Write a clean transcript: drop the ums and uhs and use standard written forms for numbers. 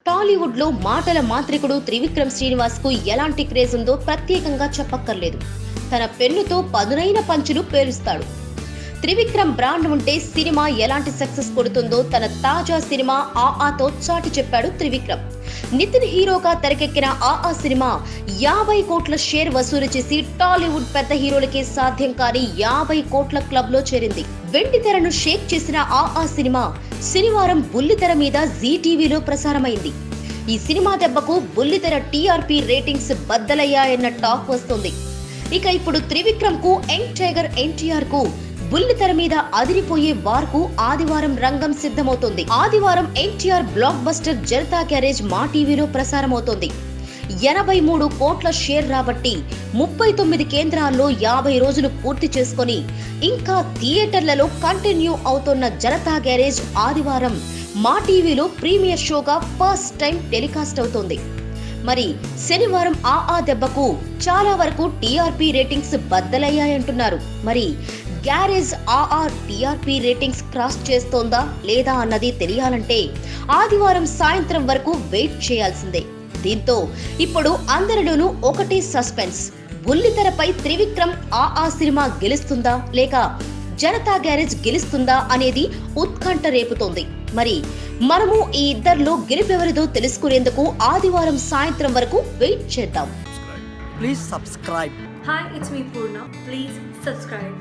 టాలీవుడ్ లో మాటల మాంత్రికుడు త్రివిక్రమ్ శ్రీనివాస్ కు ఎలాంటి క్రేజ్ ఉందో ప్రత్యేకంగా చెప్పక్కర్లేదు. తన పెన్నుతో పదునైన పంచులు పేరుస్తాడు. త్రివిక్రమ్ బ్రాండ్ ఉంటే సినిమా ఎలాంటి సక్సెస్ కొడుతుందో తన తాజా సినిమా ఆఆతో చాటి చెప్పాడు త్రివిక్రమ్. నితిన్ హీరోగా తెరకెక్కిన ఆఆ సినిమా 50 కోట్ల షేర్ వసూలు చేసి టాలీవుడ్ పెద్ద హీరోలకే సాధ్యం కాని 50 కోట్ల క్లబ్ లో చేరింది. వెండి తెరను షేక్ చేసిన ఆఆ సినిమా శనివారం బుల్లితెర మీద జీ టీవీలో ప్రసారమైంది. ఈ సినిమా దెబ్బకు బుల్లితెర టీఆర్పీ రేటింగ్స్ బద్దలయ్యాయన్న టాక్ వస్తుంది. ఇక ఇప్పుడు త్రివిక్రమ్ కు యంగ్ టైగర్ ఎన్టీఆర్ కు బుల్లితెర మీద అదిరిపోయే వార్కు ఆదివారం రంగం సిద్ధమవుతోంది. ఆదివారం NTR block buster Janata garage మా టీవీలో ప్రసారమవుతోంది. 83 కోట్ల షేర్ రాబట్టి 39 కేంద్రాల్లో 50 రోజులు పూర్తి చేసుకొని ఇంకా థియేటర్లలో కంటిన్యూ అవుతున్న జనతా గ్యారేజ్ ఆదివారం మా టీవీలో ప్రీమియర్ షోగా ఫస్ట్ టైం టెలికాస్ట్ అవుతోంది. మరి శనివారం ఆఆ దెబ్బకు చాలా వరకు టీఆర్పీ రేటింగ్స్ బద్దలయ్యాయంటున్నారు. మరి గ్యారేజ్ ఆఆ టీఆర్పీ రేటింగ్స్ క్రాస్ చేస్తోందా లేదా అన్నది తెలియాలంటే ఆదివారం సాయంత్రం వరకు వెయిట్ చేయాల్సిందే. దీంతో ఇప్పుడు అందరిలోనూ ఒకటే సస్పెన్స్. బుల్లితెరపై త్రివిక్రమ్ ఆఆ సినిమా గెలుస్తుందా లేక జనతా గ్యారేజ్ గెలుస్తుందా అనేది ఉత్కంఠ రేపుతోంది. మరి మనము ఈ ఇద్దరిలో గెలుపెవరిదో తెలుసుకునేందుకు ఆదివారం సాయంత్రం వరకు వెయిట్ చేద్దాం. Please subscribe. Hi, it's me Purna. Please subscribe.